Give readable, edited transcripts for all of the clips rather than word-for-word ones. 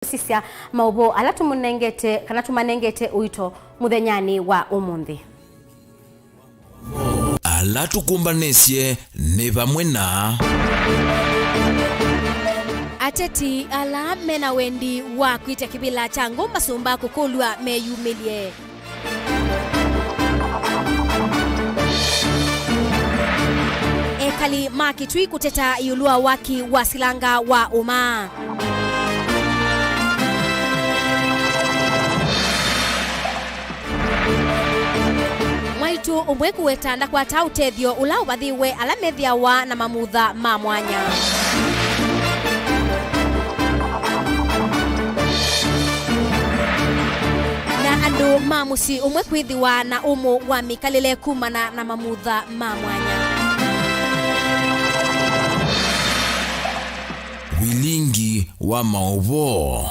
Sisia Mauvoo ala tumunengete kana tumanengete uito muthenyani wa umuthi ala tukumbanesie ni vamwe na ateti ala mena wendi wa kwita kibila changu masumba kukulwa meyumilie ekali makitwi kuteta yulua waki wa SILANGA wa uma mwaitu umwe kuwetanda kwa tautethio ula ubathiwe ala methiawa na mamutha ma mwanya na andu mamusi umwe kwithiwa na umu wa mikalile kumana na mamutha ma mwanya. Vilingi wa Mauvoo.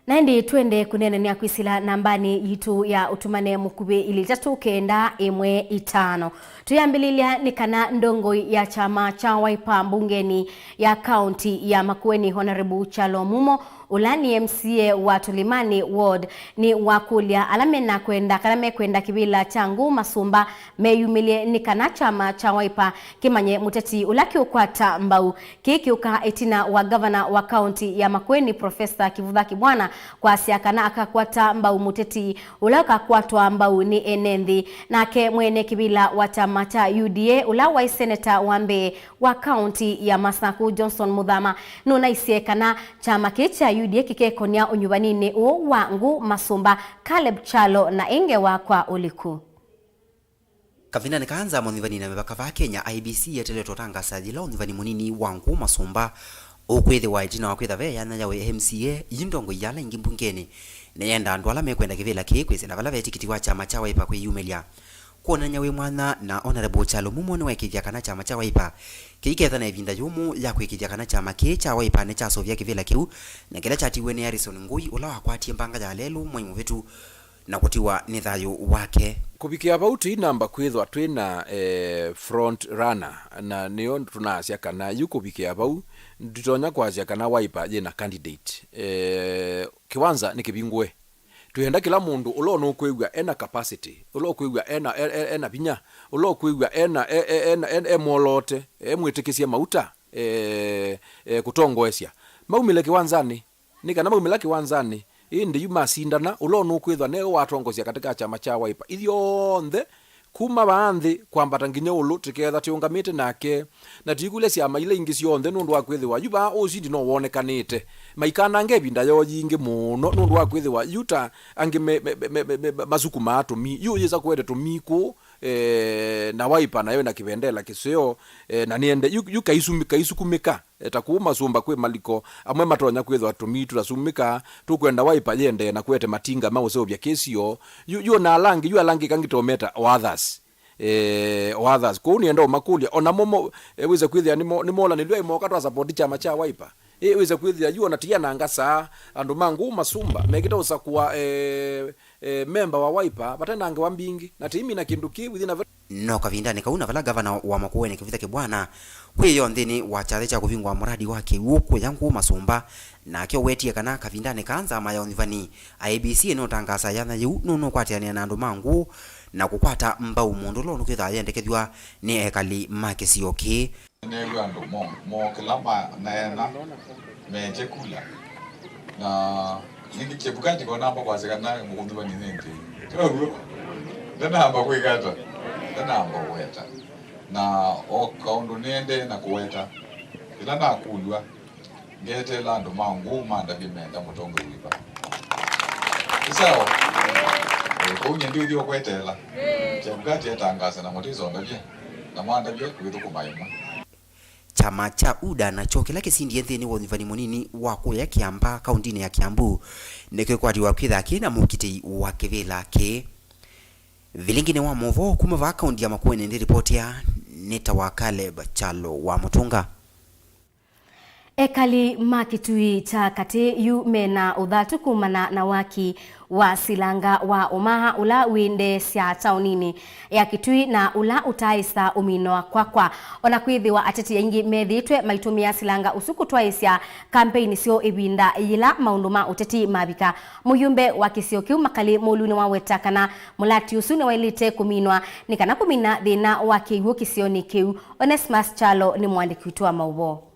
Naindi twende kunenania kwisila nambani yitu ya utumane mukube ili 39115. Tuyambililia ni kana ndongo ya chama cha Wiper mbungeni ya kaunti ya Makueni Honorable Chalo Mumo ulani MCA wa Tulimani Ward ni wakulia alamena kwenda kibila changu masumba meyumilie ni kana chama cha Wiper kimanye muteti ulaki ukwata mbau kikiuka etina wa governor wa kaunti ya Makueni Professor Kivutha Kibwana kwa siakana akakwata mbau muteti ulaka kwatwa mbau ni enenthi nake mwene kibila wa chama cha UDA ulawa senator wambe wa kaunti ya Masaku Johnson Muthama nuna isiekana chama kicha UDA kikekonia unyubanini wangu masumba Caleb Chalo na enge wakwa uliku kavina nikaanza monivani na mebaka va Kenya IBC yateleto tangasa jila onivani munini wangu masumba ukwethe wa jina wakwetha ve yana yawe MCA yindongo yala ingi mbungeni na yenda andu ala mekwenda kivila kikwizila vala ve tikiti wa chama cha Wiper kwiyumelia kuona nyawe mwana na Honorable Chalo Mumo ni wekithia kana chama cha Wiper kiiketha na ivinda yumu ya kwikithia kana chama ki cha Wiper ne cha sovia kivila kiu na kila chatiwe ni Harrison Ngui ula wakwatie mbanga ya lelu mwimu vitu na kutiwa ni thayo wake kubikia bauti namba kwithwa twina front runner na niyo tunasia kana yukubikia bau nditonya kwasia kana Wiper je na candidate kiwanza ni kibingwe tuhenda kila mundu ulo no kwigwa ena capacity ulo kwigwa ena binya ulo kwigwa ena molote mwitikisia mauta kutongoesya maumile kiwanzani nikana maumile kiwanzani indi yuma sindana ulo no kwithwa ne watongosia katika chama cha Wiper ithionthe kuma banthi kwambata nginya ulu tiketha tiungamite nake na tikule ciama ile ingi cionthe nundu wa kwithiwa yuba ucindi no wonekanite maikana ngebinda yo yingi muno nundu wa kwithiwa yuta angi mazuku matumi yu yeza kwende tumiku na Wiper nayo na kibendela kisio na niende yukaisukumika takuuma sumba kwe maliko amwe matonya kwithwa tumitu rasumika tukwenda Wiper yende na kwete matinga mauso bya kesio yu na alangi yu alangi kangitometa others others ko nienda makulia ona momo wize kwithia ni mola ni lwe moka twa support chama cha Wiper wize kwithia yu onatia na ngasa andu mangu masumba mekita usakuwa member wa Wiper batana nge wambingi na timi na kinduki within a no kavinda ni kauna vala governor wa Makueni Kivutha Kibwana kwiyo nthini wa chathe cha kuvingwa muradi wake uko yangu masumba na kyo wetie kana kavinda ni kanza maya onivani IBC no tangasa yana yu no kwatiania na andu mangu na kukwata mbau mundu lo nukitha yendekethwa ni ekali makesioki ne andu mo kilama na meje kula na nini chebukaji kwa namba kwa sekana mukundiwa ni nenti kyo dana amba kwikata dana amba weta na okaundu niende na kuweta ila na kulwa ngete lando mangu manda bimenda mutongo wipa sawa ko nyendi dio kwetela chemkati atangasa na motizo ndabye na mwanda bye kwithu kumaima chama cha UDA na chokela kisindi nthini wonivani munini wako ya Kiamba kaunti ya Kiambu neke kwati wa kwitha kina mukiti wa kivila ke Vilingi ni wa Mauvoo kuma va kaunti ya Makueni ndi report ya neta wa Caleb Chalo wa Mutunga Ekali makitui cha kati yu mena uthatu kumana na waki wa silanga wa umaha ula winde sia taunini ya kitui na ula utaisa umino kwakwa ona kwithiwa ateti aingi methitwe maitumia silanga usuku twaisya campaign sio ibinda ila maunduma uteti mabika muyumbe wa kisio kiu makali moluni wa wetakana mulati usune wailite kuminwa nikana kumina thina wa kiwu kisioni kiu. Onesmus Chalo ni mwandiki wetu wa Mauvoo.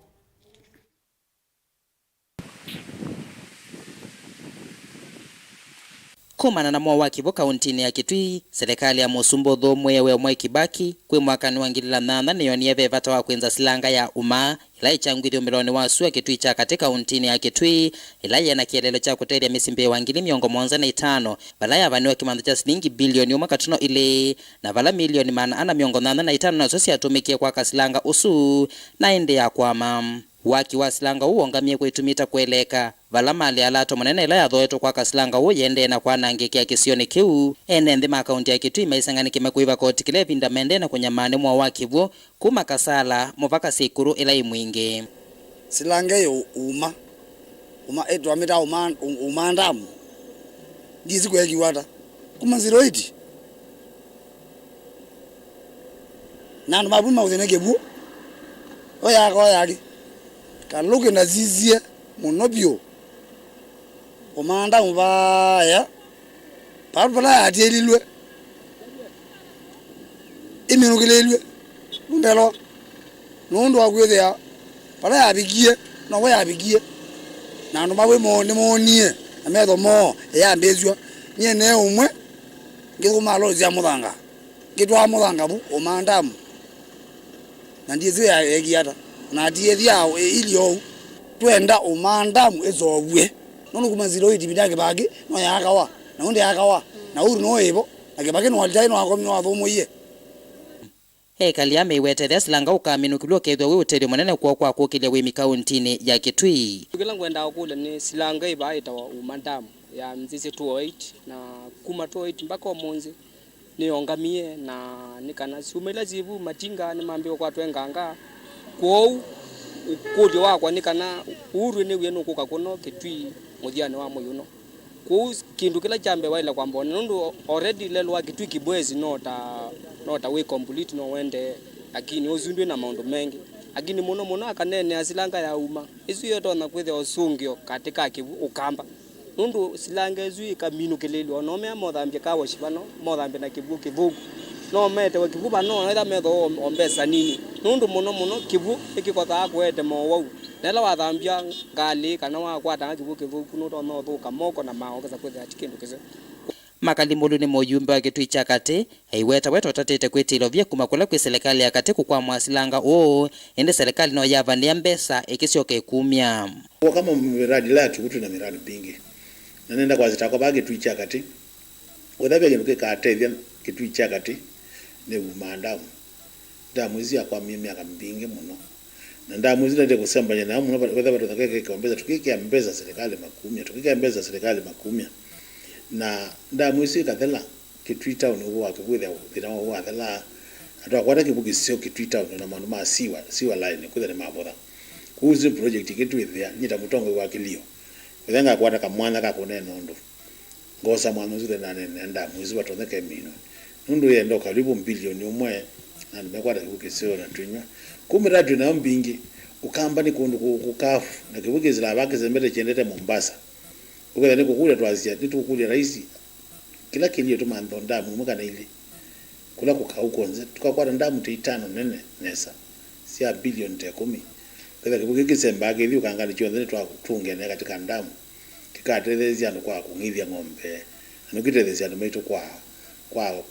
Kumana na mwa wakivo kauntini ya Kitui, serikali ya Musumbo thomwe we Mwai Kibaki kwi mwakani wa 2008 niyonie VATA wa kwenza silanga ya uma ila ichangwithio miloni wa sua Kitui cha katika kauntini ya Kitui ila yana kielelo cha kuteria misimbe wa 75,000 bala ya vaniwa kimantho cha shilingi bilioni 1 ile na vala milioni 485 na sosi atumikie kwa kasilanga usu na ende ya kwama. Waki wa silanga uongamie kwitumita kueleka vala mali alato manene ila yathoetwo kwa kasilanga yende na kwa nangikia kisioni kiu ene nthima akaunti ya Kitui maisanganike mekuiva koti kile vinda mende na kunyamane mwa wakivu kuma kasala muvaka sikuru ila imwingi silanga yo uma etwa mita umandamu ndizi kwekiwata kuma 08 nanu mabuma uzenekebu oyaki kaluke na zizie monobio omanda mubaya parpala atelilwe iminukilelwe ndelo nundu agwethea para yabigie no we yabigie na ndo mawe monie ametho mo ya mbezwa nyene umwe ngithuma lozi ya muthanga ngitwa muthanga bu omandamu na ndiye ya egiata na diethia ilio twenda umandamu ezobwe nono kuma 08 bidage bagi no yakawa na unde yakawa na uru no ebo na kebage no altai no akomi no athomoye ekali ameiweterea silanga ukaminukilwa kethwa we uterio munene kwa kukilia wi mikauntini ya Kitui kila ngwenda kule ni silanga ibaita umandamu ya mzizi 28 na kuma 28 mpaka omunzi ni ongamie na nikana siumela zivu matinga ni mambio kwa twenganga kwou ukudi wakwa nikana uru ni wenu kuka kuno Kitui muthiani wa muyuno kwou kindu kila chambe waila kwamba nundu already lelwa Kitui kibwezi nota we complete no wende lakini uzundwe na maundu mengi lakini muno akanene asilanga ya uma isu yoto na kwethe osungio katika kivu ukamba nundu silanga isu ikaminukilelwa no me mothambia kawo shibano mothambia na kivu no mete wa kivu bano ida metho ombesa nini nundu muno kivu ikikotha kwete mowau nela wathambia ngali kana wakwata kivu kuno no thuka moko na maongeza kwethe atikindu kise makali mulu ni muyumbe wa Kitui cha kati aiweta wetu tatete kwetilo vya kumakula kwi serikali ya kati kukwa mwasilanga ende serikali no yavania mbesa ikisioke kumya kama miradi la tukutu na miradi pingi na nenda kwa zitako ba Kitui cha kati uthabia genuke katethia Kitui cha kati ne umandamu ndamwizi akwa miaka mbingi muno na ndamwizi ndete kusembanya na muno wetha tutakeke kaombeza tukike mbeza serikali makumya tukike mbeza serikali makumya na ndamwisi kathela Kitui town uwa kwitha thina uwa thela atwa kwata kibuki sio Kitui town na mandu ma siwa line kwitha ni mabotha kuzi project Kitui thia nyita mutongo wa kilio wenga kwata kamwana ka kunena ndo ngosa mwana zile nane ndamwisi watoneke mino nundu yendo karibu bilioni umwe na nimekwata kibuki sio na tunywa kumiradi na mbingi ukamba ni kundu kukafu na kibuki zila baki zembele chendete Mombasa ukenda niko kule twazia nitukukulia raisi kila kilio tumando ndamu mukana ile kula kukaukonze tukakwata ndamu 5 nene nesa sia bilioni 10 kada kibuki sembage ili ukangani chonze twatungene katika ndamu kikaterezia ndo kwa kungithia ng'ombe anokiterezia ndo meito kwa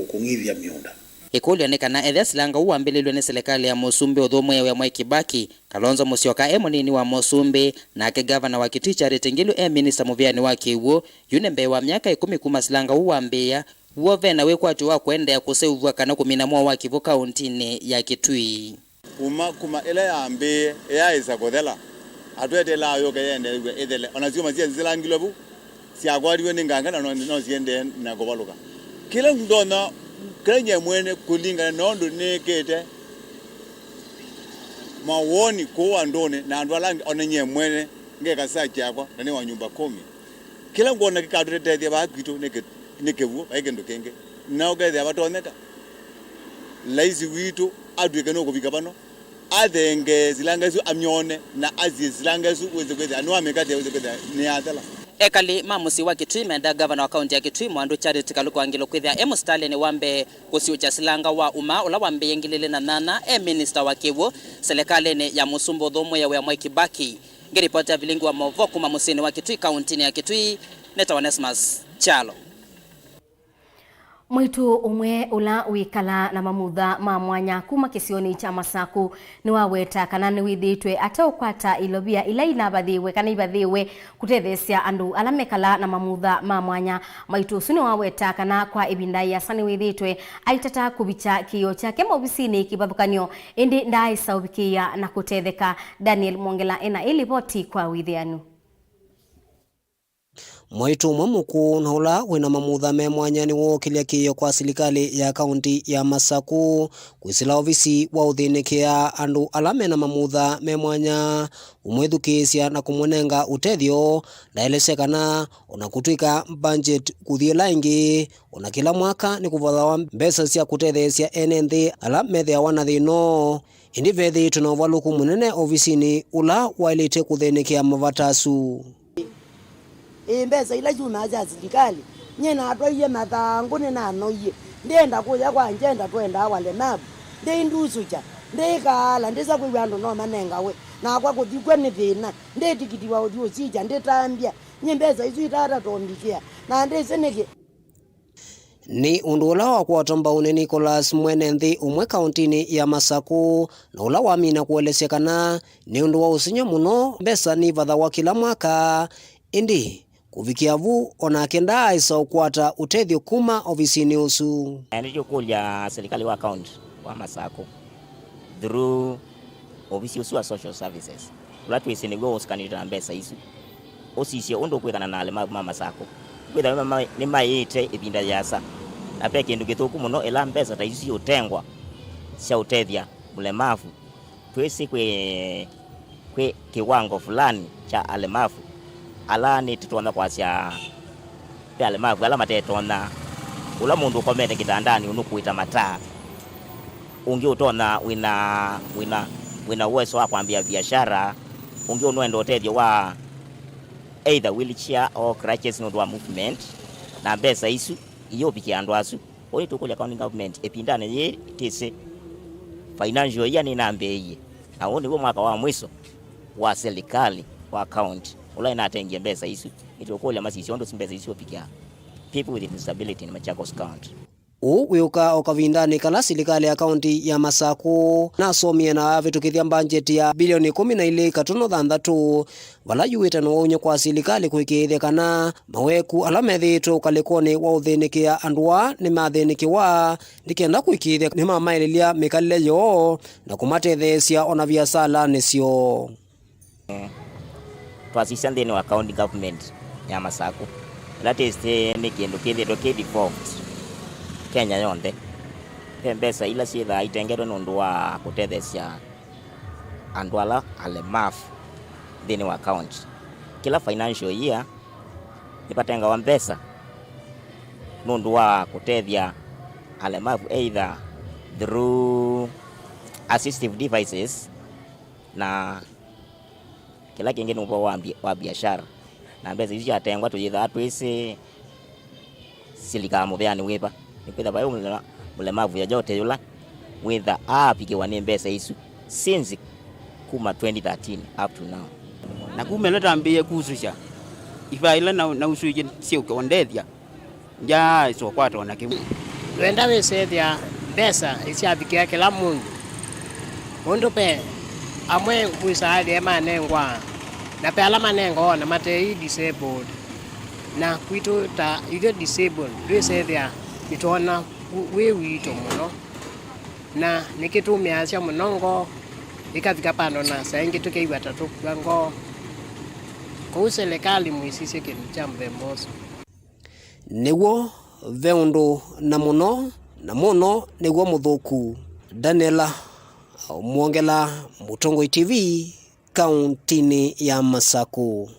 kungithia miunda ikuli onekana ethe silanga uambililwe ni serikali ya Musumbi uthomwe we Mwai Kibaki Kalonzo Musyoka munini wa Musumbi nake gavana wa Kitui Charity Ngilu minister muviani wa kiwu yunembe wa miaka 10 kuma silanga uambia wovena wekwatu wa kwenda kuseuvwa kana kumina mwa wa Kivu kauntini ya Kitui kuma ele ambe ya isa kodela atwete la yo kayende edele onazio mazia zilangilo bu siagwaliwe ninganga no siende na gobaluka kila ndona kwenye mwene kulingana nondo nekete mawoni ko andone na andwalangi onenye mwene ngeka saki yakwa na ni wa nyumba 10 kila ngona kikadutethia bakwitu nekevuo baigendo kenge na ogethia batoneka laizi witu adwike no kuvika pano athenge zilangazu amyone na azie zilangazu weze anwa mekate weze ni athala ekali mamusi wa Kitui menda governor wa county ya Kitui Mwandu Charity Kalukwangi kwithia Stalin wambe kusiucha silanga wa uma ula wambe yengilile na nana minister wa Kivu serikali ya Musumbo Dhomwe ya Mwai Kibaki ngiripoti ya Vilingi wa Mauvoo kuma musini wa Kitui county ya Kitui neta Onesmus Chalo. Mwitu umwe ula wikala na mamutha ma mwanya kuma kisioni cha Masaku ni waweta kana ni withitwe ata ukwata ilobia ila inabathiwe kana ibathiwe kutethesia andu ala mekala na mamutha ma mwanya maitu suni waweta kana kwa ibinda ya sani withitwe aitata kubicha kiyo chake mobisini kibathukanio indi ndai saubikia na kutetheka. Daniel Mwongela ena ilipoti kwa withianu. Mwitu mwamuku na ula wina mamutha me mwanya ni wokilia kiyo kwa serikali ya kaunti ya Masaku kwisila ofisi wa uthinikia andu alame na mamutha me mwanya umwithukisya na kumwenenga utethio ndaelesekana ona kutwika budget kuthie laingi ona kila mwaka ni kuvathawa mbesa cia kutethesia NND ala methia wana thino indi vethi tunovaluku munene ofisini ula wailite kuthinikia mavatasu. Mbesa ila juma za serikali nyena atoye mathangu ni nanoye ndenda kuya kwa njenda twenda wale map ndi ndusucha ndikala ndisa kwiwandu no manenga we na kwa kuthikwe ni thina ndi tikiti wa uthio sija nditambia nyembesa izu itata tombikia na ndiseneke ni undu ula wa kuwatomba une Nicholas Mwenenthi umwe kauntini ya Masaku na ula wamina kuelesekana ni undu wa usinya muno mbesa ni vathawa kila mwaka indi kuvikia vu ona kenda isa ukwata utethio kuma ofisini usu. Ndicho kulia serikali wa account wa Masaku through ofisi usu wa social services. Ulatu isini go uskanita mbesa isu. Osisio undo kwekana na alema mama Masaku. Kwetha ni maite ibinda yasa. Na pia kindu githuku muno ela mbesa ta isu utengwa cia utethia mulemavu. Twisi kwe kiwango fulani cha alemavu. Ala ni tutona kwa sia pale mavu ala matetona ula mundu komete kitandani unukuita mataa ungi utona wina uwezo wa kwambia biashara ungi unwendo utethio wa either wheelchair or crutches no do movement na mbesa isu iyo bikiandu asu oli tukulia county government epindane ye tise financial yani nambe ye na oni wo mwaka wa mwiso wa serikali wa county ula inatengia mbesa isu itokola masisi ondo simbesa isu opikia people with disability in Machakos County. Wiyuka okavindani kala serikali ya kaunti ya Masaku na somie na vitukithia budget ya bilioni 12.6 vala yuita no unyo kwa serikali kuikithia kana maweku ala methito kalikoni wa uthinikia andua ni mathinikiwa ndikenda kuikithia ni mamaililia MEKALE yo na kumatethesia ona biasala nisio. Twasisya nthini wa county government ya Masaku lateste ni kindu kithitwo ki default Kenya yonthe mbesa ila ciithaa itengerwe nundu wa kutethesia andu ala alemavu thini wa county kila financial year nipatenga wa mbesa nundu wa kutethia alemavu either through assistive devices na kila kingine upo wa biashara na mbesa hizi atengwa tuyitha twisi silika mubeani wipa nikwitha bayo mulemavu ya jote yula witha apikiwa ni mbesa isu since kuma 2013 up to now na kumelo tambie kususha ifaila na usuje sio kuondethia ja so kwato na kimu wenda wesethia mbesa isi apikia kila mundu pe amwe kuisahadi ema nengwa na pe alama nengo na mate disabled na kwito ta ile disabled wesethia bitona we wito muno na nikitumia asia munongo ikafika pano na saingi tukeiwa tatu ngo ko serikali muisise kindu cha mbemoso niwo veundu na muno niguo muthuku. Daniela Mwongela, Mutongoi TV, kauntini ya Masaku.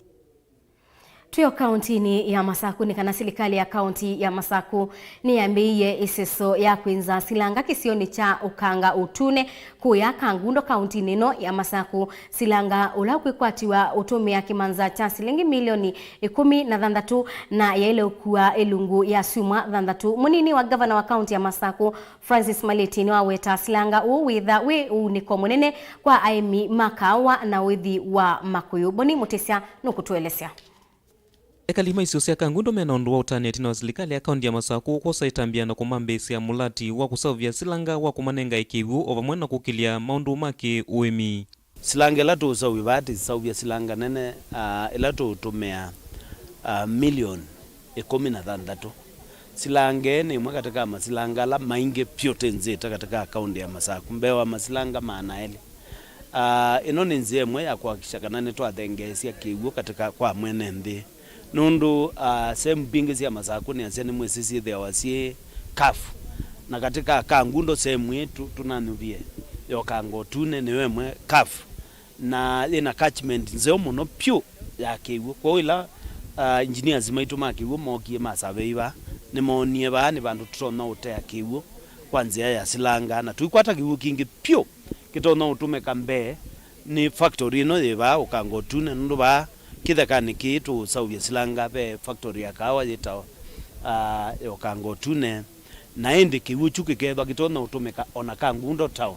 Tuyo kauntini ya Masaku ni kana serikali ya kaunti ya Masaku ni yambiye iseso ya kwinza silanga kisioni cha ukanga utune kuya kangundo kauntini no ya Masaku. Silanga ula kwikwatiwa utumia kimanza cha silingi milioni 16 na yaile ukua elungu ya suma 3. Munini wa gavana wa kaunti ya Masaku Francis Maleti ni waweta silanga uwitha we uniko munene kwa aimi makawa na withi wa Makuyu. Boni Mutesia nukutuelesea. Ekalima isiosia kangundo menaondu wa utaneti na serikali ya kaunti ya Masaku kwa saitambia na kumambesi ya mulati wa kusavya silanga wa kumanenga ikivu ova mwena kukilia maundu make uemi. Silanga ilato usawi vati savya silanga nene ilato utumea milioni 13. Silanga ni mwa katika masilanga la mainge pyote nzeta katika kaunti ya Masaku. Mbewa masilanga maanaeli. Inoni nzie mwe ya kuhakisha kanane toa dengesia kivu katika kwa mwene ndi. Nundu sehemu bingi za Masaku ni aseni mwesisi the wasie kafu na katika kangundo sehemu yetu tunanuvie yo kango tune niwe mwe kafu na ina catchment nzeo muno pyu ya kiwu kwa ila engineers maitu makiwu mokie masaveiva ni monie baani bandu tutona utea kiwu kwanzia ya silanga na tuikwata kiwu kingi pyu kitona utume kambe ni factory no yeba ukango tune nundu ba kithekani kitu sauvya silanga be factory ya kawa yita yokango tune na indi kiwuchu kikethwa kitona utumika ona kangundo town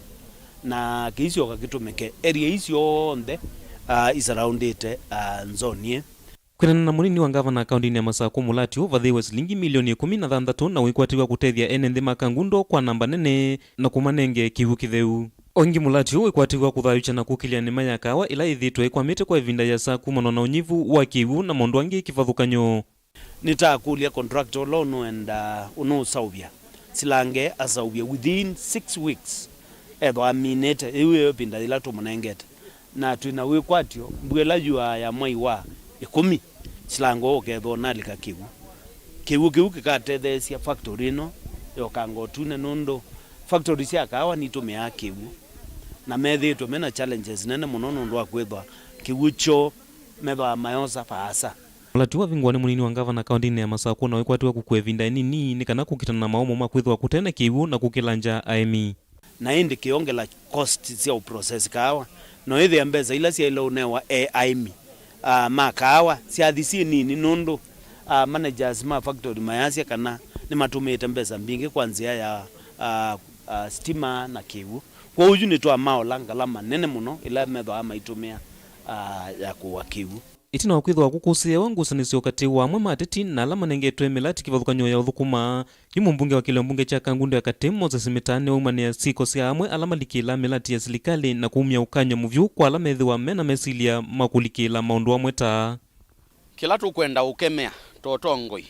na kiisio kakitumike area isio onde is around it nzonie. Kwena na munini wa gavana kaunti ya Masaku mulati vathiwe silingi milioni 16 na wikwatiwa kutethia enenthi makangundo kwa namba nene na kumanenge kiwu kitheu. Ongi mulati wikwatiwa kuthayucha na kukilia nima ya kawa ila ithitwe ikwamite kwa ivinda ya saa kumano na unyivu wa kiwu na mondu angi kivathukanyo. Nitakulia contractor loan and uno sauvya silange asauvya within 6 weeks edho aminete iwe pinda ila tumunengete na tuina wikwatio mbwela jua ya mwai wa 10 silango oketho nalika kiwu kikatethesia factory no yokango tune nondo factory cia kawa nitumia kiwu na methitwe mena challenges nene muno nundu wa kwithwa kiwucho methwa mayosa paasa. Mulati wa vingwani munini wa gavana kaunti ya Masaku na wikwatiwa kukwevinda nini ni kana kukitana na maomo makwithwa kutene kiwu na kukilanja aimi na indi kiongela cost cia process kawa no ithi ambeza ila cia ilo newa aimi makawa cia thisi nini nundu managers ma factory mayasia kana ni matumite mbeza mbingi kwanzia ya stima na kiwu kwa uju ni twa maolanga la manene muno ila metho amaitumia ya kuwa kiwu itina wakwithwa kukusia wangusanisio kati wa mwe mateti na la manengetwe milati kivathukanyo ya uthukuma yumu mbunge wa kile mbunge cha kangundo ya kati Moses Mitane umania siko sia amwe alama likila milati ya serikali na kuumia ukanya muvyu kwa alama ethiwa mena mesilia makulikila maundu amweta kila tukwenda ukemea totongoi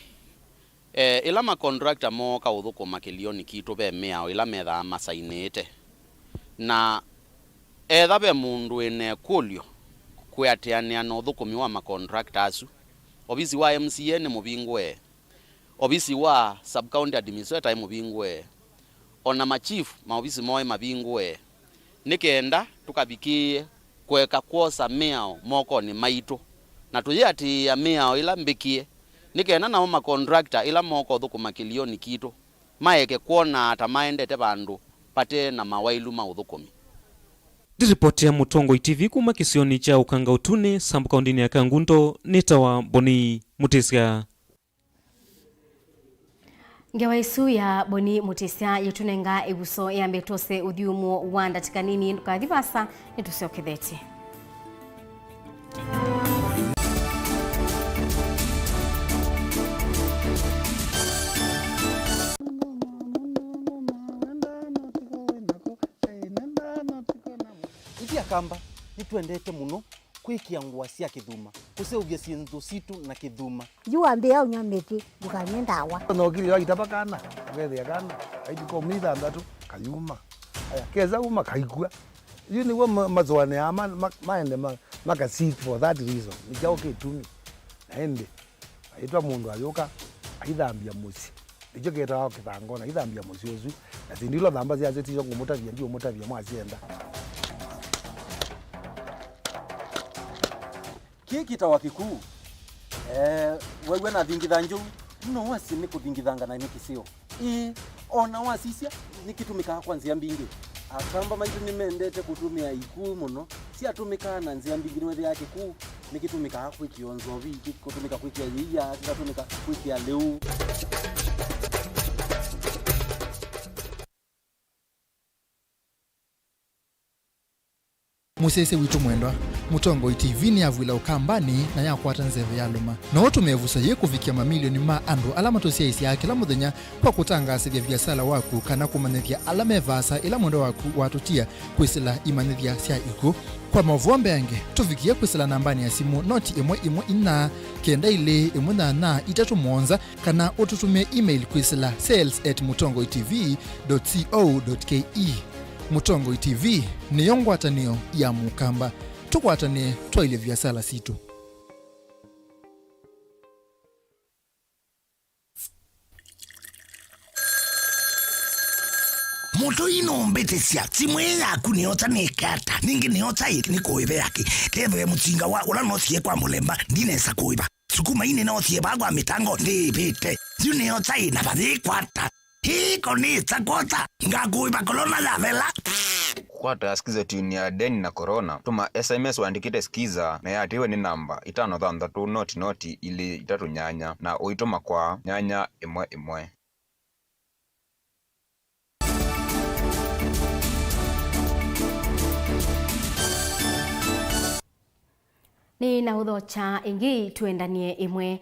ila ma contractor moka uthukuma kilioni kitu be meao ila metha masainete na etha be mundu ene polio kweatiania no thukumi wa ma contractors obisi wa MCA ni mubingwe obisi wa sub county administrator mubingwe ona ma chief maobisi moe mabingwe nikenda tukabikie kweka kwosa meao moko ni maito na tuye ati ya meao ila mbikie nikena na ma contractor ila moko thukuma kilioni kitu maeke kuona atamaendete bandu pate na mawailu maudhukumi. Ripoti ya Mutongoi TV kuma kisioni cha ukanga utune sambu kaundini ya kangundo nitawa Boni Mutesia. Ngewaisu ya Boni Mutesia yutunenga ibuso ya mbetose udhiumu wanda tikanini nukadhivasa nitusio kitheti. Kamba nitwendete muno kwikia ngua cia kithuma kuseuvia cintu situ na kithuma yuambia unyamete ndukanyenda no kili wagitapa kana wethia kana aitiko mitha ndatu kayuma aya keza uma kaikua yu ni wa mazwane ama maende maka seek for that reason nikao kitumi ende aitwa mundu ayoka aithambia musi icho keta kitangona ithambia muciocu na sindilo thamba cia zetiyo ngumutavia ndio mutavia mwacienda kikitawa kikuu wewe na thingitha njuu no wasi ni kuthingithanga na nikisio ona wasisia nikitumika kwa nzia mbingi akamba maitu nimendete kutumia ikuu muno si atumika na nzia mbingi niwe yake kuu nikitumika kwa kionzo vi kutumika kwa yia kikatumika kwa leu musese witu mwendwa Mutongo TV ni avwila ukambani na yakwata nzeve ya luma na watu mevusa ye kufikia mamilioni ma andu alama tosia isi ya kila muthenya kwa kutangasa vya biasala waku kana kumanethia alama evasa ila mwendo waku watutia kwisila imanethia sia iko kwa Mauvoo mbenge tufikia kwisila nambani ya simu noti imwe ina kenda ile imwe na itatu monza kana ututumia email kwisila sales@mutongotv.co.ke. Mutongo TV ni yongwatanio ya mukamba tukwatane twaile biasala situ. Moto ino mbete sia timwe yaku niota nekata ningi niota ni koive yake teve mutsinga wa ula nosie kwa mulemba ndinesa koiva sukuma ine nosie bagwa mitango ndipite niota ina badikwata hiko ni tsakota ngakuiva kolona ya vela kwata asikize tuni ya deni na corona tuma SMS waandikite skiza na yatiwe ni namba 533 noti ili itatu nyanya na uituma kwa nyanya imwe. Ni na udho cha ingi tuendanie imwe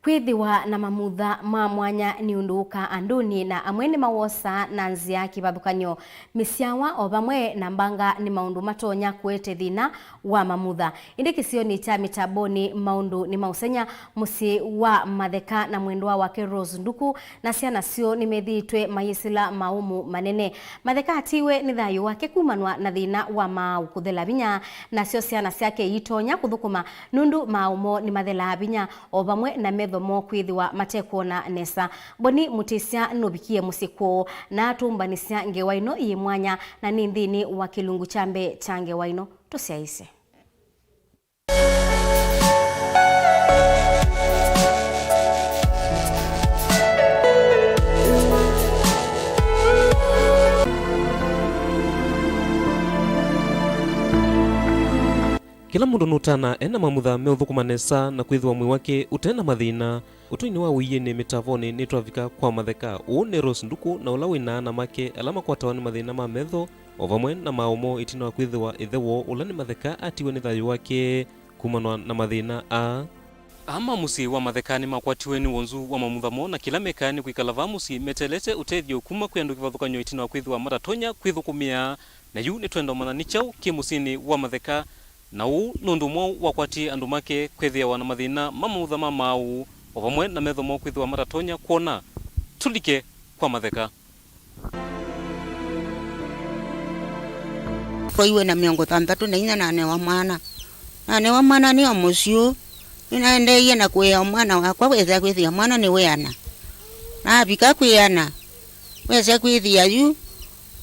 kwithiwa na mamutha ma mwanya ni unduka anduni na amwe ni mawosa na nzia kibathukanyo misiawa o bamwe na mbanga ni maundu matonya kwete thina wa mamutha indi kisioni cha mitaboni maundu ni mausenya musi wa matheka na mwendwa wake Rose Nduku na SYANA sio nimethitwe mayisila maumu manene matheka atiwe ni thayu wake kumanwa na thina wa maukuthela binya na sio SYANA syake itonya kuthukuma nundu maumo ni mathela binya o bamwe na methomo kwithiwa matekona nesa boni mutisia nobikie musiko na tumbanisia ngewaino yimwanya na nindini wa kilungu chambe change waino tusiaise. Kila mundu nutana ena mamutha meuthukumanesa na kwithiwa mwi wake utena mathina utuini wa wiyene mitavoni nitwavika kwa matheka uone Rose Nduku na ula wina na make alama kwatawa ni mathina ma metho o vamwe na maumo itina wa kwithiwa ithewo ula ni matheka atiwe ni thayu wake kumanwa na mathina ama musi wa mathekani makwatiwe ni wonzu wa mamuthamo na kila mekani kwikala vamusi metelete utethio kuma kwi andu kivathukanyo itina wa kwithiwa maratonya kwithukumia na yu ni twenda mana nichau kimusini wa matheka na u nundu mwa wakwati andu make kwithiwa na mathina mamutha mamau o vamwe na methomo kwithiwa maratonya kuona tulike kwa matheka iwe na miongo 38 wa mwana ni omusio inaendeye na kuya mwana wakwa weza kwithia mwana ni weana na bika kuyana weza kwithia yu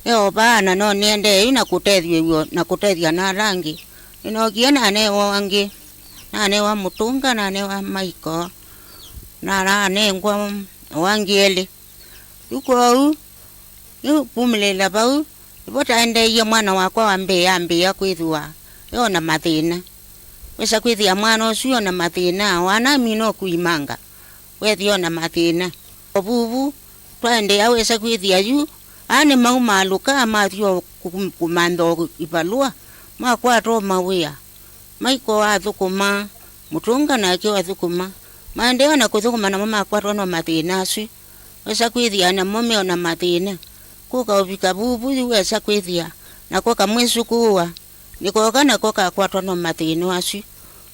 eo bana no niende na kutethio na kutethia na rangi inogie na ne wangi na ne wa mutunga na ne wa maiko na ne ngwa wangiele yuko yu pumlela bau bota endeye mwana wakwa ambe ya kwithwa yo na mathina wesa kwithia mwana ucio na mathina wana mino kuimanga wethio na mathina obubu twende awesa kwithia yu ane maumaluka mathio kumando ibalua makwato mawia maiko athukuma mutunga na kyo athukuma maende na kuthukuma na mama kwatwa no mathina aci wesa kwithia na mume ona mathina kuka ubika bubu wesa kwithia na koka mwisukuwa nikoka na koka kwatwa no mathina aci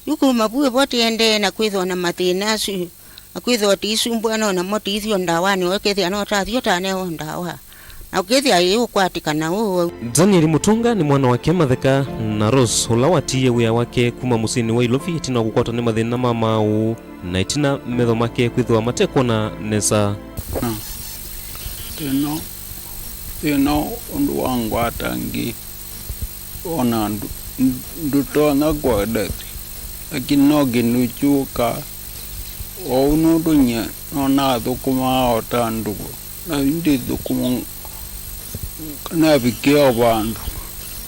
yuko mabue bote ende na kwithwa na mathina aci akwithwa tisumbwa no na motithio ndawani wekethia no tathio tane ndawa na ukethia yu kwatikana uo. Daniel Mutunga ni mwana wake matheka na Rose ula watie wia wake kuma musini wa Ilofi itina gukwata ni mathina mamau na itina metho make kwithwa matekona nesa tino undu wangu atangi ona ndutona kwa dati lakini no ginuchuka o unudunya ona thukuma otandugo na ndi thukuma na bikia bandu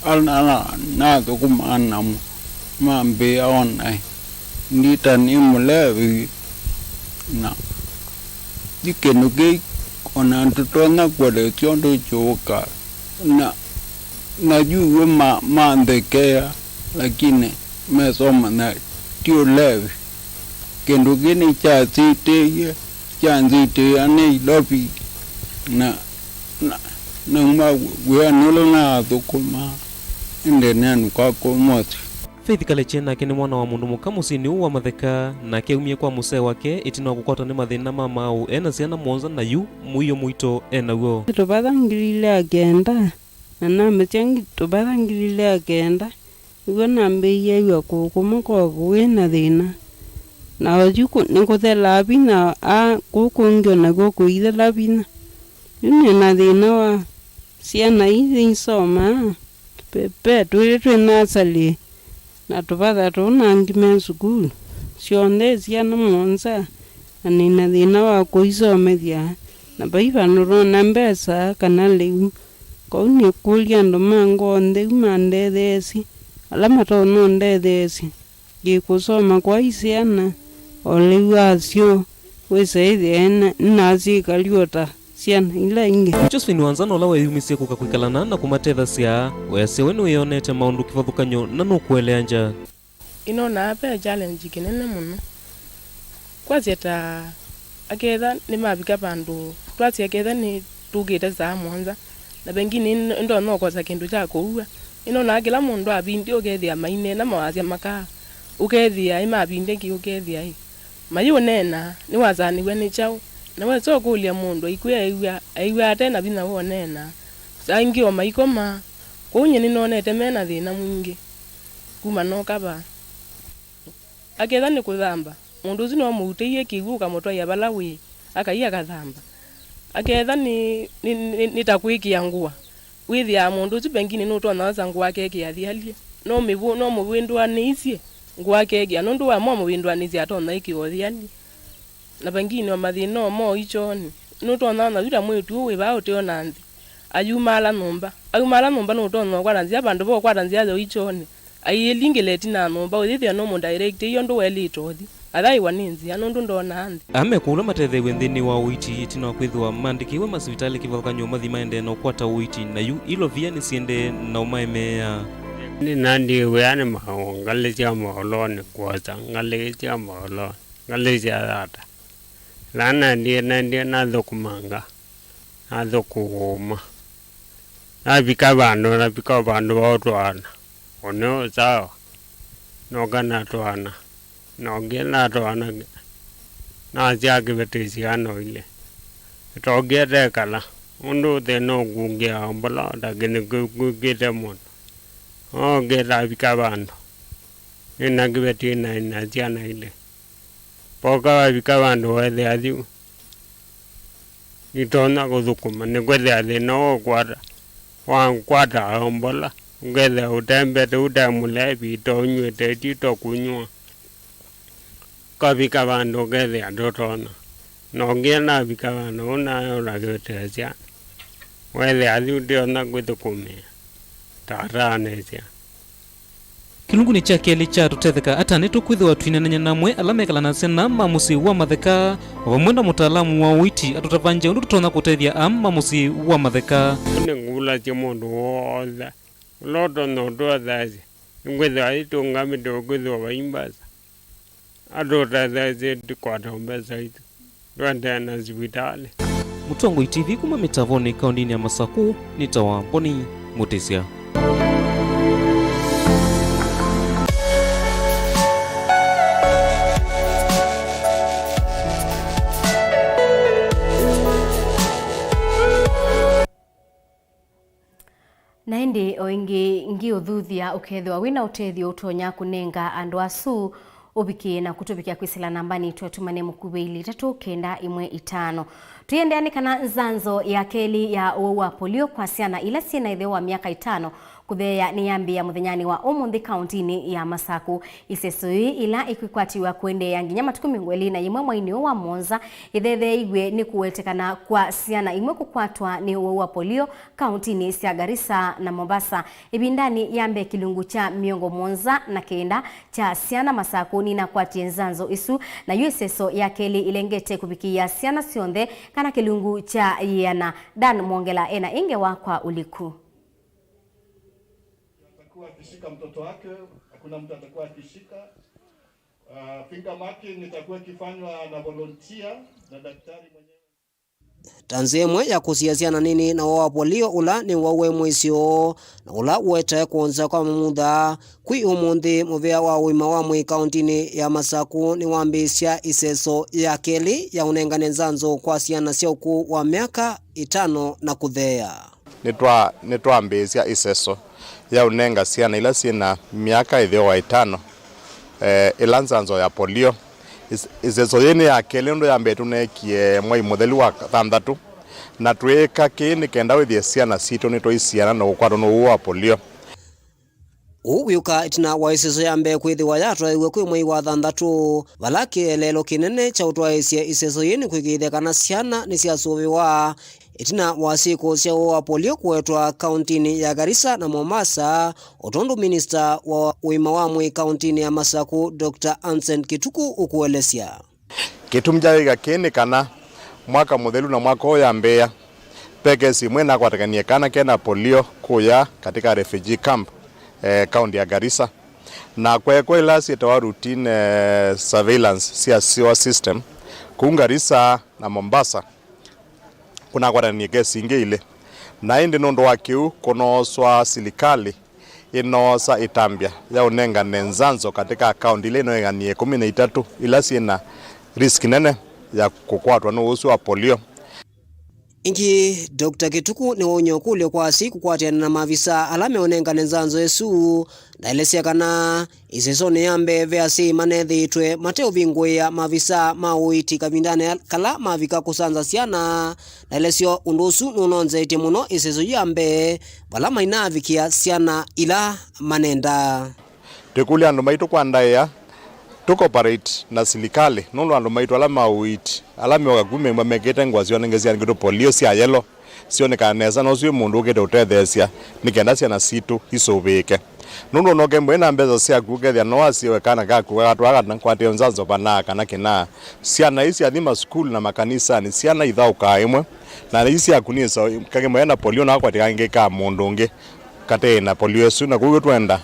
alana na thukuma namu mambe ona ndita ni mulevi na dikenuke ona ndutona kwa dati ondo chuka na juwe mandekea lakini mesoma na tio levi kendo gini cha zite ane lopi na mwa nulo na thukuma ende nenu kwa komosi. Faith Kalechena kene mwana wa mundu mukamusini wa matheka na keumie kwa muse wake itino gukota ni mathina mama au ena ciana monza na yu muiyo muito enaguo tubathangirire agenda na nametiangi tubathangirire agenda igo nambeia iwa kukuma kwa kuwina thina na ojuku nikuthela bina a kukungio na kukuithela bina yune na thina wa SYANA ithi soma pepe twire nasali na tubatha tunangime sukulu cionthe SYANA monza na thina wa kuisomethia na baiba nurona mbesa kana liu ko ni kulia ndo mango nde mandethesi alama to no ndethesi gikusoma kwa SYANA ole wasio wese na zikaliota SYANA ila inge Josephine Wanzano lawe yumisie kukakuikalana na kumathetha cia wese wenu yonete maundu kivathukanyo na nukwelea nja inona ape challenge kinene muno kwazeta aketha ni mabika bandu twasi aketha ni tugite za monza na bengine ndo no koza kindu cha kuua inona kila mundu abindi okethia maine na mawazia maka ukethia imabinde ki ukethia i mayu nena ni wazaniwe ni chao na wezo kulia mundu ikuya aiwa tena bina wonena sangi o maikoma kunye ni nonete mena thina mwingi kuma no kaba aketha ni kuthamba mundu zino muuteiye kiguka moto ya balawi akaiya kathamba aketha ni takwikia ngua withia mundu zibengine no tona za ngua keke athialie no mubindwa niisie ngua keke no ndu wa mo mubindwa niisie atona ikiothiani na bengine o mathino mo ichoni no tona na yura mwitu we ba oteona nthi ayumala numba no tona kwa ranzia bandu bo kwa ranzia zo ichoni ayilingeleti na numba withia no mo direct iyo ndu welitothi athai waninzi anundu ndona nthi amekula matethe nthini wa uiti itino kwithwa mandikiwe masivitali kivathukanyo mathima ende na ukwata uiti na yu ilo via ni siende na umaemea ni nandi weane maongali cia maolone kwata ngali cia maolone ngali cia data lana ndiye na thukumanga na thukuma na bika bandu otwana ono sawa no kana twana no gena twana na jage betisi ano ile to gere kala undu de no gunge ambala da gene gugete mon o gera bika bandu ina gbeti na jana ile poka bika bandu wa de adi itona go dukuma ne gwede ade no kwada wan kwada ambala ngede utembe te udamule bi to nywete ti to kunywa ka bika bandu gede adotona no gena bika bandu na ora gete sia wele adi de na gwedukume tarane sia kilunguni cha keli cha TÜTETHEKA atane tukwithwa twinananya namwe alamekala na sena mamusi wa matheka wamwenda mutaalamu wa uiti atutavanja undu tutona kutethia mamusi wa matheka ne ngula che mundu woza lodo no do dazi ngwetha ito ngami do gwethwa baimbaza adota dazi tukwata mbeza ito twanda na hospitali Mutongoi TV kuma mitavoni kaundini ya Masaku nitawa Boni Mutesia. Naende oingi ngi uthuthia ukethwa wina utethio utonya kunenga andu asu obiki na kutubikia kwisila nambani tuatumane mukubili 395 tuyendeane kana nzanzo ya keli ya uwa polio kwa SYANA ila SYANA ithe wa miaka 5 kutheya niyambi ya muthenyani wa umuthi kauntini ya Masaku isesui ila ikwikwatiwa kuendeya nginya matuku 21 mwaini wa Monza ithetheewe ni kuwetekana kwa SYANA imwe kukwatwa ni uwa polio kauntini cia Garissa na Mombasa ibindani yambe kilungu cha miongo Monza na kenda cha SYANA Masaku ni na kwatie nzanzo isu na yueseso ya keli ilengete kubikia SYANA sionthe kana kilungu cha yana Dan Mwongela ena inge wakwa uliku akishika mtoto wake, hakuna mtu atakuwa akishika. Finger marking itakuwa kifanywa na volunteer na daktari mwenyewe. Tanzemwe ya kusiasiana nini na wa polio ula ni wawe mwisio na ula wete kuonza kwa mumuda kwi umundi muvea wa wima wa mwi kauntini ya Masaku ni wambisya iseso ya keli ya unengane nzanzo kwa SYANA sioku wa miaka 5 na kuthea. Nitwa ambisya iseso ya unenga SYANA ila sina miaka itheo wa 5 ila nzanzo ya polio iseso yene ya keli ndo ya mbetu nekie mwai mutheli wa 6 na tweka kini kenda withie SYANA sito nitwa SYANA no kwado no wa polio uwuka itina wa iseso ya mbe kwithiwa yatwa iwe kwi mwai wa 6 valake lelo kinene cha utwaisye iseso yene kwigithekana SYANA ni siasuviwa itina wa siku cia wa polio kuetwa kauntini ya Garissa na Mombasa otondu minister wa uima wa mwi kauntini ya Masaku Dr. Ansen Kituku ukuelesya kitumjaiga kini kana mwaka muthelu na mwaka ya mbeya peke simwe na kwatakanie kana kena polio kuya katika refugee camp kaunti ya Garissa na kwa ila sitawa routine surveillance cia system ku Garissa na Mombasa kuna kwa ni kesi ingile na indi nondo wakiu konoswa serikali inosa itambia ya unenga nzanzo katika account ile no nganie 13 ila sina risk nene ya kukwatwa no usu wa polio. Ingi Dr. Kituku ni wonyo kule kwa siku kwatiana na mavisa alame onenga nzanzo esu na ilesya kana isesone yambe vya si manethitwe mateo bingwe ya mavisa mauiti kabindane kala mavika kusanza SYANA na ilesyo undusu nunonzeite muno iseso yambe bala mainavikia SYANA ila manenda tekuli andu maitu kwa ndaya tukoperate na serikali nondo andu maitu ala mauiti ala mioga gume mamegete ngwazio nengezia ngido polio cia yelo sione kaneza no sio mundu ugete utethesia nikenda SYANA situ isoveke nondo no gembe na mbezo cia kugethia no asiwe kana gaku gatwaga na kwate nzanzo banaka na kina SYANA isi athima school na makanisa ni SYANA ithauka imwe na isi akunisa kagemo na polio na kwate kangeka mundu ungi kate na polio esu na kugo twenda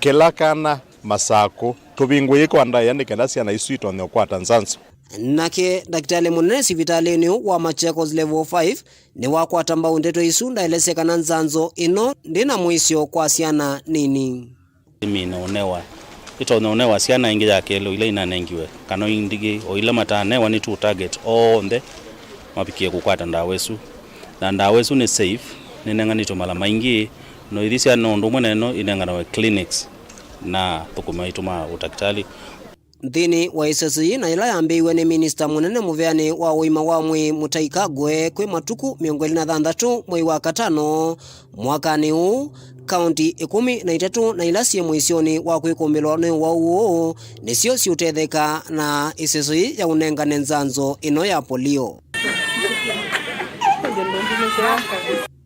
kila kana Masaku tubingwe kwa ndaya nikenda SYANA isu itonyo kwa Tanzanzo nake daktari munene sivitalini wa Machakos level 5 ni wakwata mbau ndeto isunda elesekana nzanzo ino ndina mwisio kwa SYANA nini imi naonewa itonewa SYANA ingi ya kelo ile inanengiwe kano indigi o ile matane wani to target onde mapikie kukwata ndawesu na ndawesu ni safe ninengani to mala maingi no irisia no ndo mweneno inengana we clinics na tukumaituma udaktari nthini wa isesi na ila yambiwe ni minister munene muveani wa uima wa mwi Mutaikagwe kwi matuku 26 mwei wa 5 mwakani huu kaunti 13 na ila sie mwisioni wa kwikumbirwa ni wa uo nisio siutetheka na isesi ya unengane nzanzo ino ya polio.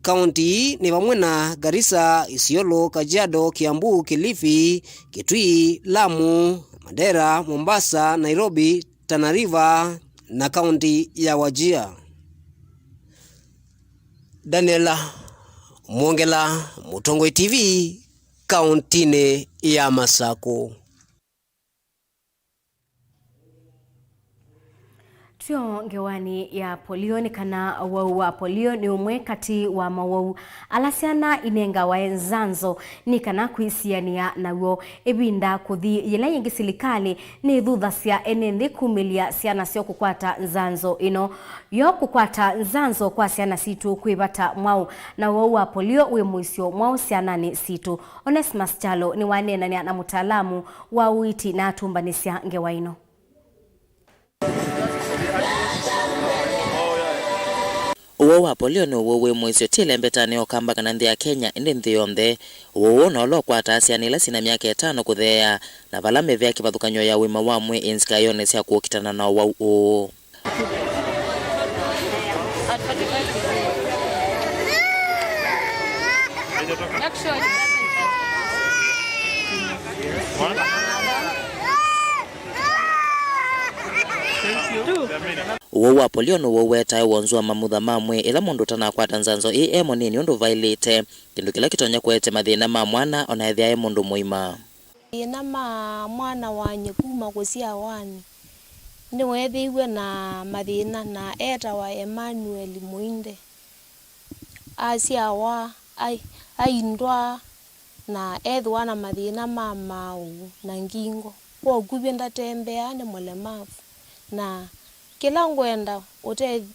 Kaunti ni pamwe na Garissa, Isiolo, Kajiado, Kiambu, Kilifi, Kitui, Lamu, Mandera, Mombasa, Nairobi, Tana River na kaunti ya Wajir. Daniela Mwongela, Mutongoi TV, kauntini ya Masaku. Sio ngewani ya polio ni kana wa polio ni umwe kati wa Mauvoo alasana inenga wa NZANZO ni kana kuisiania nawo ebinda kuthi yela yengi silikali ni dhudha cia enende kumilia SYANA sio kukwata NZANZO ino yo kukwata NZANZO kwa SYANA situ kuibata mwau na wa polio we muisio mwau SYANA ni situ. Onesmus Chalo ni wanena na mutaalamu wa uiti na tumbanisia ngewa ino. Uwo wa polio ni uwo we mwezi tile mbetane okamba kana nthi ya Kenya indi nthi yonthe uwo no lo kwata SYANA ila sina miaka 5 kuthea na vala mevya kivathukanyo ya wima wa mwe inska yone cia kuokitana na wa uwo. Uwo wa polio no weta wonzwa mamutha mamwe ila mundu tanakwata NZANZO emo nini undu vailite kindu kila kitonya kwete mathina ma mwana ona ethia mundu muima ina ma mwana wanye kuma kusia wani ni wethiwe na mathina na eta wa Emmanuel Muinde asia wa aindwa na ethwa na mathina ma mau na ngingo kwa gubye ndatembea ni mulemavu na kila ngwenda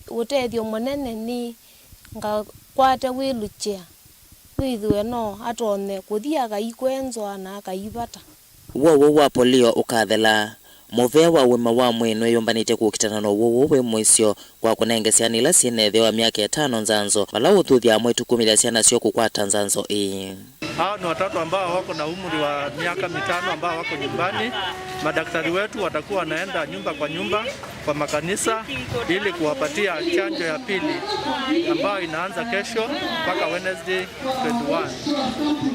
utethio munene ni nga kwate wiluchia withwe no atone kuthiaga ikwenzwa na akaibata. Wo wa polio ukathela muvea wa wima wa mwino yombanite kuokitana no wo we mwisio kwa kunenge SYANA ila sinethio wa miaka 5 NZANZO vala uthuthia mwetu kumilia SYANA sio kukwata NZANZO Hao ni watoto ambao wako na umri wa miaka 5 ambao wako nyumbani. Madaktari wetu watakuwa wanaenda nyumba kwa nyumba kwa makanisa ili kuwapatia chanjo ya pili ambayo inaanza kesho mpaka Wednesday 21.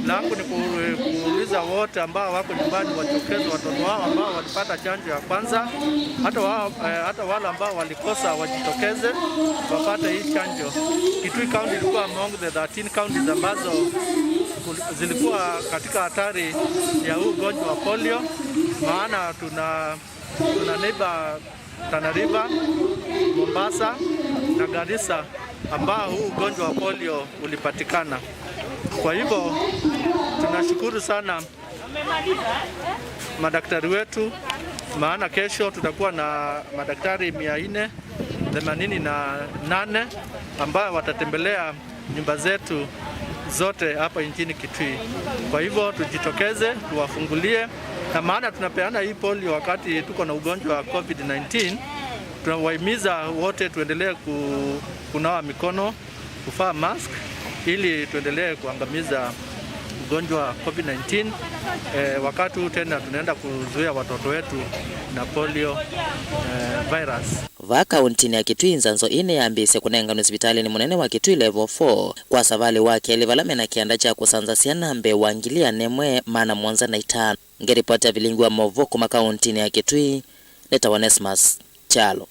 Langu ni kuuliza wote ambao wako nyumbani wajitokeze watoto wao ambao walipata chanjo ya kwanza, hata wale ambao walikosa wajitokeze wapate hii chanjo. Kitui County ilikuwa among the 13 counties ambazo zilikuwa katika hatari ya huu ugonjwa wa polio, maana tuna neighbor Tana River, Mombasa na Garissa ambao huu ugonjwa wa polio ulipatikana. Kwa hivyo tunashukuru sana madaktari wetu, maana kesho tutakuwa na madaktari 488 ambao watatembelea nyumba zetu zote hapa nchini Kitui. Kwa hivyo tujitokeze, tuwafungulie, na maana tunapeana hii polio wakati tuko na ugonjwa wa COVID-19. Tunawahimiza wote tuendelee kunawa mikono, kuvaa mask ili tuendelee kuangamiza ugonjwa wa COVID-19. Wakati huu tena tunaenda kuzuia watoto wetu na polio virus. Va kaunti ya Kitui NZANZO ine yambise kunenga hospitali ni munene wa Kitui level 4 kwa savali wake livalame na kianda cha kusanza SYANA mbe wangilia nemwe mana mwanza na 5. Ngeripoti ya Vilingi wa Mauvoo kuma kaunti ya Kitui leta Onesmus Chalo.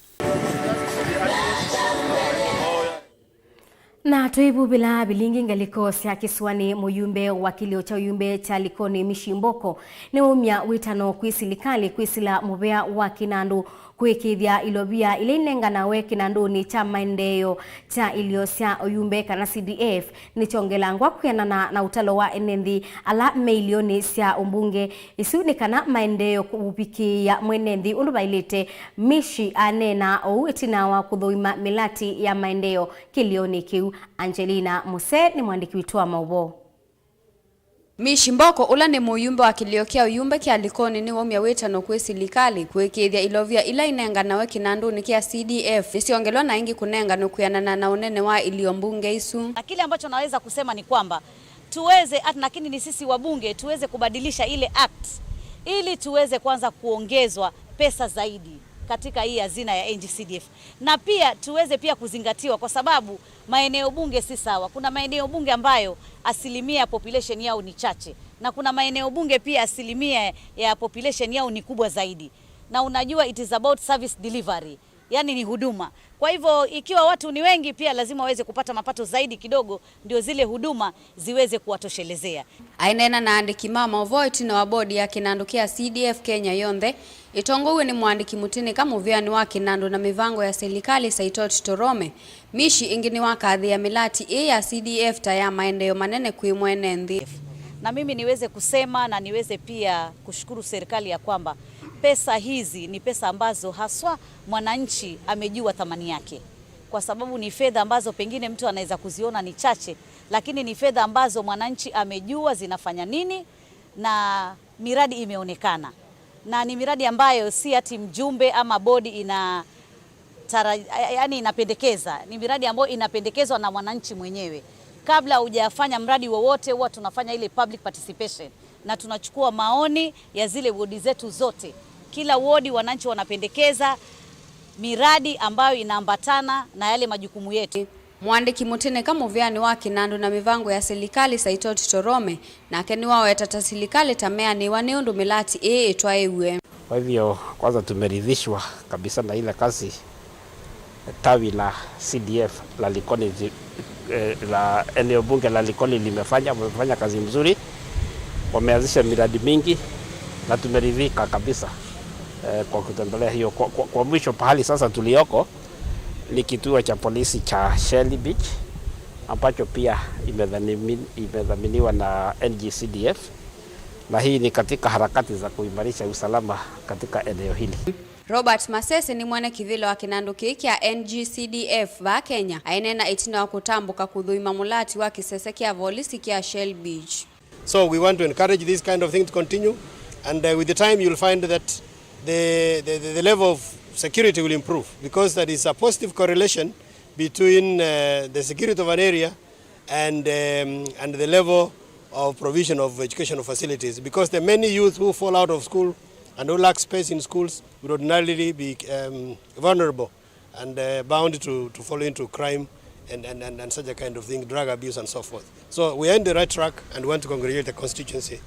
Na tuibu bila Vilingi ngaliko sya KISUANI muyumbe wa kilio cha uyumbe cha likoni mishimboko ni umya witano kuisilikali kuisila muvea wa kinandu kuikithia ilobia ile inenga nawe kinanduni cha maendeleo cha iliosya uyumbe kana CDF ni chongelangwa kuyanana na utalo wa enendi ala milioni sya umbunge isu ni kana maendeleo kupikia mwenendi undubailite mishi anena ou itinawa kudhuima milati ya maendeleo kilioni kiu. Angelina Muse ni mwandiki wetu wa Mauvoo. Mishimboko ula ni muyumbe wa kilio kia uyumbe kia likoni ni womya wetano kuisilikali kuikithia ilovia ila inenga nawe kinanduni kia CDF nisiongelwa na ingi kunenga nukuyanana na unene wa iliombunge isu. Na kile ambacho naweza kusema ni kwamba tuweze lakini ni sisi wabunge tuweze kubadilisha ile act ili tuweze kwanza kuongezwa pesa zaidi katika hii hazina ya NGCDF, na pia tuweze pia kuzingatiwa kwa sababu maeneo bunge si sawa. Kuna maeneo bunge ambayo asilimia population yao ni chache, na kuna maeneo bunge pia asilimia ya population yao ni kubwa zaidi. Na unajua it is about service delivery. yani ni huduma. Kwa hivyo ikiwa watu ni wengi, pia lazima waweze kupata mapato zaidi kidogo, ndio zile huduma ziweze kuwatoshelezea. Ainena na andiki mama Mauvoo na wa bodi ya kinandukia CDF Kenya yonthe itongowe ni mwandiki mutini kama uviani wa kinandu na mivango ya serikali Saitoti Torome mishi ingini wa kadhi ya milati ya CDF taya maendeleo manene kuimwene nthi. Na mimi niweze kusema na niweze pia kushukuru serikali ya kwamba pesa hizi ni pesa ambazo haswa mwananchi amejua thamani yake, kwa sababu ni fedha ambazo pengine mtu anaweza kuziona ni chache, lakini ni fedha ambazo mwananchi amejua zinafanya nini na miradi imeonekana. Na ni miradi ambayo si ati mjumbe ama bodi inapendekeza, ni miradi ambayo inapendekezwa na mwananchi mwenyewe. Kabla hujafanya mradi wowote huwa tunafanya ile public participation na tunachukua maoni ya zile wodi zetu zote. Kila wodi wananchi wanapendekeza miradi ambayo inaambatana na yale majukumu yetu. Mwandiki mutine kama uviani wa kinandu na mivango ya serikali Saitoti Torome na keni wao etata serikali tamea ni waneundu milati itwaewe. Kwa hivyo kwanza tumeridhishwa kabisa na ile kazi tawi la CDF la Likoni la eneo bunge la Likoni wamefanya kazi mzuri, wameanzisha miradi mingi na tumeridhika kabisa kwa kutembelea hiyo. Kwa mwisho pahali sasa tulioko ni kituo cha polisi cha Shelly Beach ambacho pia imedhaminiwa na NGCDF, na hii ni katika harakati za kuimarisha usalama katika eneo hili. Robert Masese ni mwana kivilo wa kinanduki kia NGCDF va Kenya ainena itina wa kutambuka kudhuima mulati wa kisesekia volisi kia Shell Beach. So we want to encourage this kind of thing to continue, and with the time you'll find that the level of security will improve, because there is a positive correlation between the security of an area and the level of provision of educational facilities, because the many youth who fall out of school and who lack space in schools would ordinarily be vulnerable and bound to fall into crime and such a kind of thing, drug abuse and so forth. So we are in the right track and want to congratulate the constituency.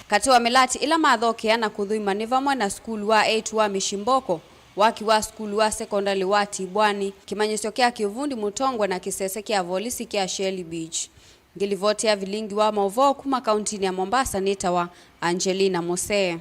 Kati wa milati ila madhoke yana kudhuima ni vamwe na skulu wa 8 wa Mishimboko, waki wa skulu wa sekondari wa Tibwani, kimanyisho kia Kivundi Mutongwe na kisese kia volisi kia Shelly Beach. Ngilivotea Vilingi wa Mauvoo kuma kauntini ya Mombasa nitawa Angelina Mosee.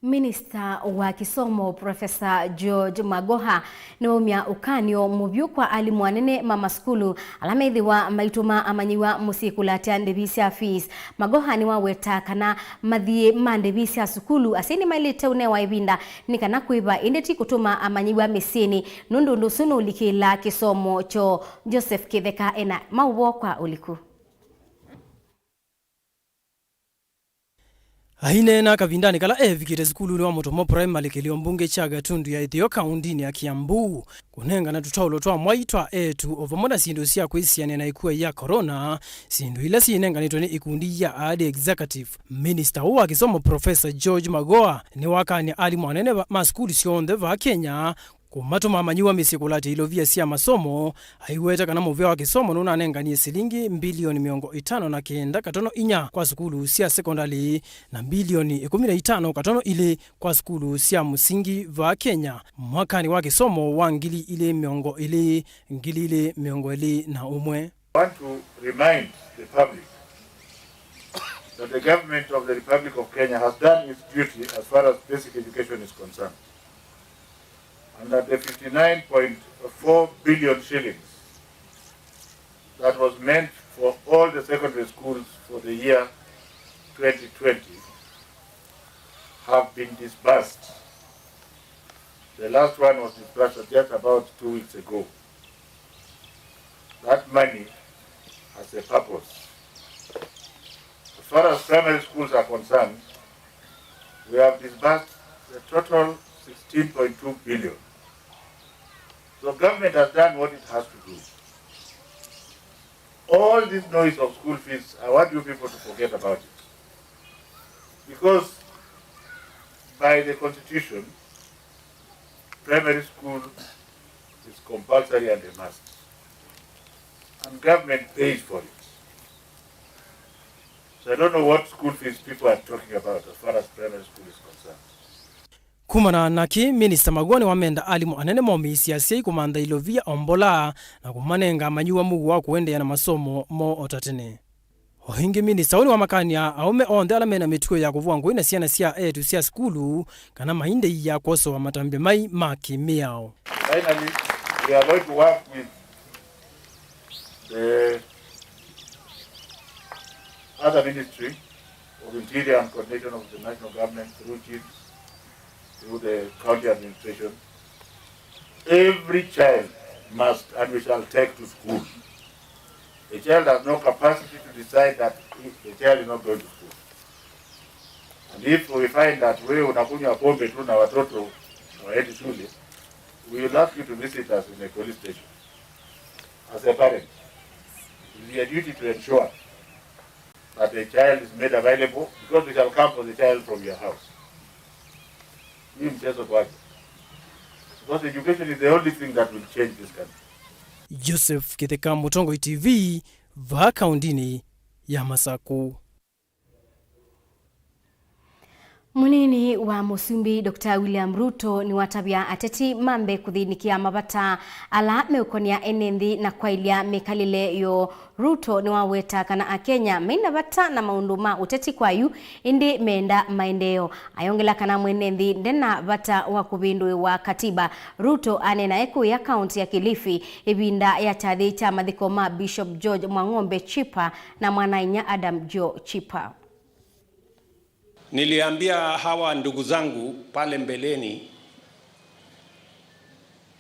Minista wa kisomo Profesa George Magoha ni umya ukanio mubyukwa alimu anene mama skulu alameithiwa maituma amanyiwa musikulatia ndebisia fees. Magoha ni waweta kana mathie mandebisia sukulu asini mailite unewa ibinda ni kana kuiba indeti kutuma amanyiwa mesini nundu sunu likila kisomo cho Joseph Kitheka ena Mauvoo kwa uliku. Ainena kavindani kala vikire skulu wa Mutomo primary kilio mbunge chaga tundu ya Ethio kaundini ya Kiambu kunenga na tutaulo twa mwaitwa etu ovomoda sindu sia kwisiane na ikuwa ya corona sindu ila sinenga nitoni ikundi ya adi executive. Minister wa kisomo Professor George Magoha ni wakani alimu anene maskuli sionde va Kenya kumatuma amanyiwa misikulati ilovia sia masomo haiweta kana muvya wa kisomo nuna anenganie silingi bilioni 59 katono inya kwa skulu sia sekondari na bilioni 15 katono ile kwa skulu sia musingi va Kenya mwakani wa kisomo wa ngili ile miongo ile na umwe. I want to remind the public that the government of the Republic of Kenya has done its duty as far as basic education is concerned. And that the 59.4 billion shillings that was meant for all the secondary schools for the year 2020 have been disbursed. The last one was disbursed just about 2 weeks ago. That money has a purpose. As far as primary schools are concerned, we have disbursed the total 16.2 billion. So government has done what it has to do. All this noise of school fees, I want you people to forget about it. Because by the constitution, primary school is compulsory and a must. And government pays for it. So I don't know what school fees people are talking about as far as primary school is concerned. Kumana naki Minister Magwani wamenda alimu anene momi siasia ikumanda ilovia ombola na kumanenga amanyiwa mugu wa kuendea na masomo mo otatene. Ohingi Minister wani wamakania aume onde alamena mituko ya kuvua nguina siana sia etu sia skulu kana mahinde ya koso wa matambe mai maki miao. Finally, we are going to work with the other ministry of Interior and Coordination of the national government through chiefs, through the county administration. Every child must and we shall take to school. The child has no capacity to decide that the child is not going to school. And if we find that we unakunywa pombe tu na watoto hawaendi shule, we will ask you to visit us in a police station. As a parent, it is your duty to ensure that the child is made available, because we shall come for the child from your house. Because education is the only thing that will change this country. Joseph Kiteka, Mutongo TV, va kaundini ya Masaku. Munini wa Musumbi Dr. William Ruto ni watabia ateti mambe kuthinikia mabata ala meukonia enendi na kwailia mekalile yo Ruto ni waweta kana akenya meina bata na maunduma uteti kwayu indi meenda maendeo ayongela kana mwenendi ndena bata wakubindu wa katiba Ruto anena eku ya kaunti ya Kilifi ibinda ya chadhi cha madhikoma Bishop George Mwang'ombe Chipa na Mwanainya Adam Jo Chipa. Niliambia hawa ndugu zangu pale mbeleni,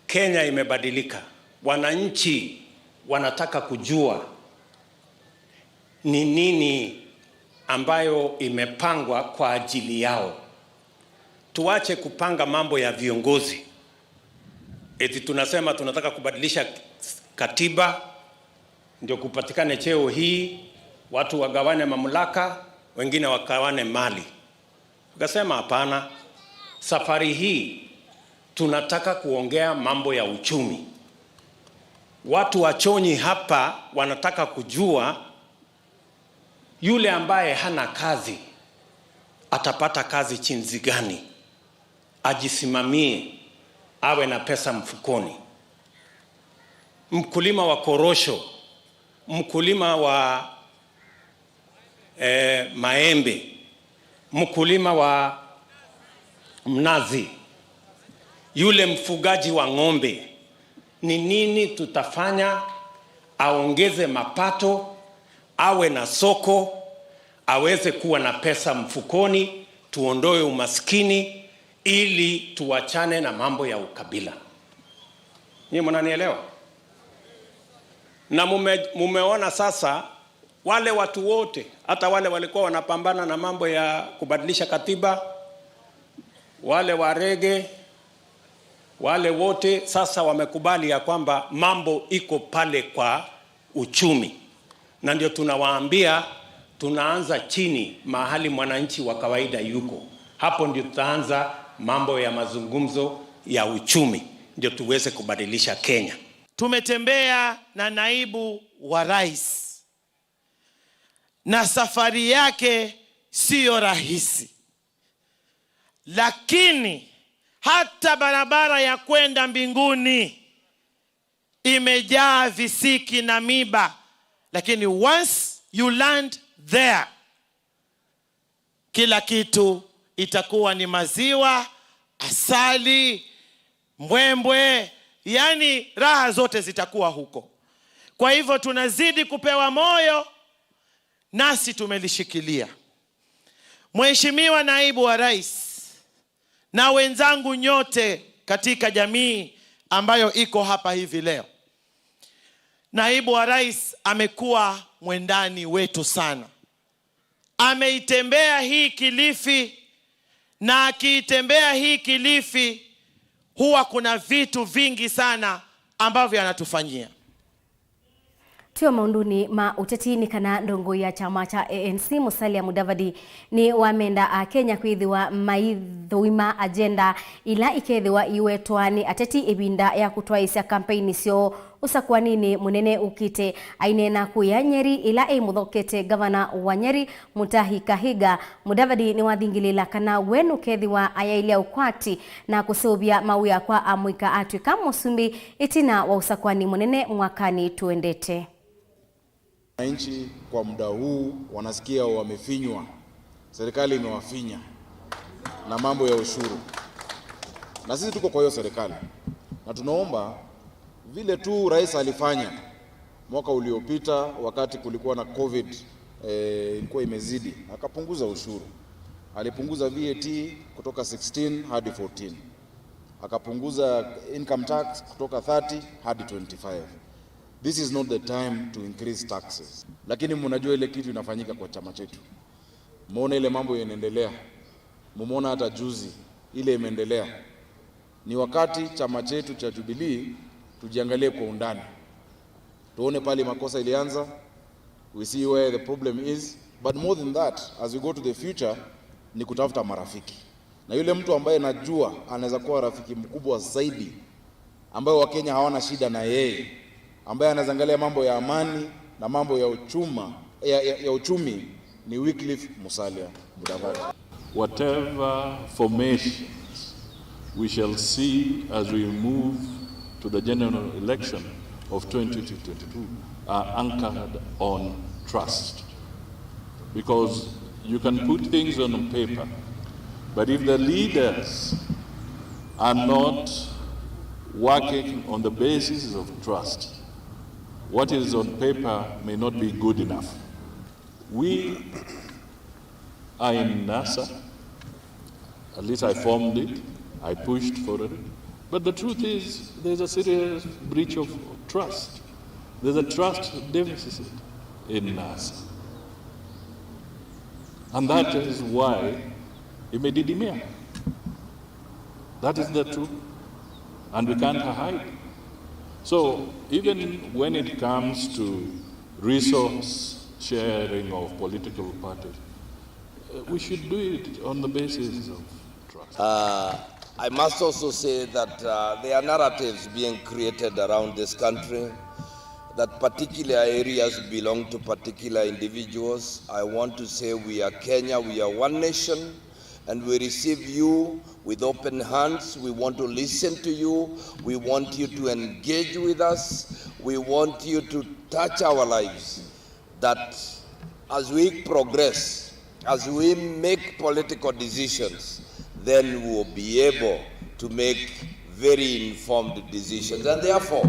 Kenya imebadilika. Wananchi wanataka kujua ni nini ambayo imepangwa kwa ajili yao. Tuache kupanga mambo ya viongozi. Eti tunasema tunataka kubadilisha katiba ndio kupatikane cheo hii, watu wagawane mamlaka, wengine wakawane mali. Tukasema hapana, safari hii tunataka kuongea mambo ya uchumi. Watu wachonyi hapa wanataka kujua yule ambaye hana kazi atapata kazi chinzi gani, ajisimamie, awe na pesa mfukoni. Mkulima wa korosho, mkulima wa maembe, mkulima wa mnazi, yule mfugaji wa ng'ombe, ni nini tutafanya aongeze mapato, awe na soko, aweze kuwa na pesa mfukoni, tuondoe umaskini ili tuachane na mambo ya ukabila. Nyinyi mnanielewa? Na mumeona sasa wale watu wote, hata wale walikuwa wanapambana na mambo ya kubadilisha katiba, wale warege, wale wote sasa wamekubali ya kwamba mambo iko pale kwa uchumi. Na ndio tunawaambia tunaanza chini mahali mwananchi wa kawaida yuko. Hapo ndio tutaanza mambo ya mazungumzo ya uchumi, ndio tuweze kubadilisha Kenya. Tumetembea na naibu wa rais, na safari yake sio rahisi, lakini hata barabara ya kwenda mbinguni imejaa visiki na miba, lakini once you land there, kila kitu itakuwa ni maziwa, asali, mbwembwe, yani raha zote zitakuwa huko. Kwa hivyo tunazidi kupewa moyo, nasi tumelishikilia. Mheshimiwa naibu wa rais na wenzangu nyote katika jamii ambayo iko hapa hivi leo, naibu wa rais amekuwa mwendani wetu sana. Ameitembea hii Kilifi, na akiitembea hii Kilifi huwa kuna vitu vingi sana ambavyo anatufanyia. Tio maunduni ma utetini kana ndongo ya chama cha ANC Musalia Mudavadi ni wamenda Kenya kwithiwa maithuima agenda ila ikethiwa iwetwani ateti ibinda ya kutwaisya kampeni sio usakwanini munene ukite ainena kuya Nyeri ila muthokete gavana wa Nyeri Mutahi Kahiga Mudavadi ni wathingilila kana wenu kethiwa ayailia ukwati na kusubia mawia kwa amwika atwika musumbi itina wa usakwani munene mwakani tuendete. Wananchi kwa muda huu wanasikia wamefinywa, serikali imewafinya na mambo ya ushuru, na sisi tuko kwa hiyo serikali na tunaomba vile tu rais alifanya mwaka uliopita wakati kulikuwa na COVID ilikuwa imezidi, akapunguza ushuru. Alipunguza VAT kutoka 16 hadi 14, akapunguza income tax kutoka 30 hadi 25. This is not the time to increase taxes. Lakini mnajua ile kitu inafanyika kwa chama chetu. Muone ile mambo yanaendelea. Mumeona hata juzi ile imeendelea. Ni wakati chama chetu cha Jubilee tujiangalie kwa undani. Tuone pale makosa ilianza. We see where the problem is. But more than that, as we go to the future, ni kutafuta marafiki. Na yule mtu ambaye najua anaweza kuwa rafiki mkubwa zaidi, ambaye Wakenya hawana shida na yeye, ambaye anaangalia mambo ya amani na mambo ya uchumi ni Wycliffe Musalia Mudavadi. Whatever formations we shall see as we move to the general election of 2022 are anchored on trust. Because you can put things on paper, but if the leaders are not working on the basis of trust, what is on paper may not be good enough. We are in NASA, at least I formed it, I pushed for it, but the truth is there's a serious breach of trust. There's a trust deficit in NASA. And that is why imedidimia. That is the truth, and we can't hide. So even when it comes to resource sharing of political parties, we should do it on the basis of trust. I must also say that there are narratives being created around this country that particular areas belong to particular individuals. I want to say we are Kenya, we are one nation, and we receive you with open hands. We want to listen to you. We want you to engage with us. We want you to touch our lives. That as we progress, as we make political decisions, then we will be able to make very informed decisions. And therefore,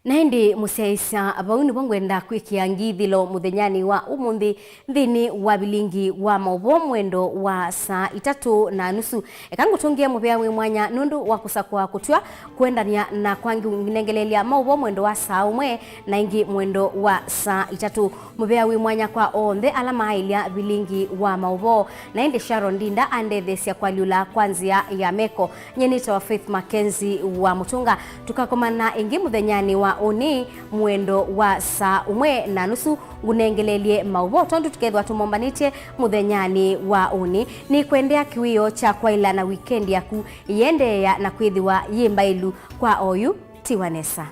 Naindi musiaisa abauni bongwenda kwikia ngithilo muthenyani wa umuthi thini wa Vilingi wa Mauvoo mwendo wa saa 3:30 ekangutungia mubea wi mwanya nundu wa kusakwa kutua kwendania na kwangi nengelelia Mauvoo mwendo wa saa 1 na ingi mwendo wa saa 3 mubea wi mwanya kwa onthe alama ilia Vilingi wa Mauvoo. Naindi Sharon Ndinda andethesia kwa liula kwanzia ya meko nyenita wa Faith Mackenzie wa Mutunga tukakomana ingi muthenyani wa oni mwendo wa saa 1:30 ngunengelelie Mauvoo tondu tukethwa tumombanite muthenyani wa oni ni kwendea kiwio cha kwaila na weekend yaku yende ya na kwithiwa yimbailu kwa oyu tiwanesa.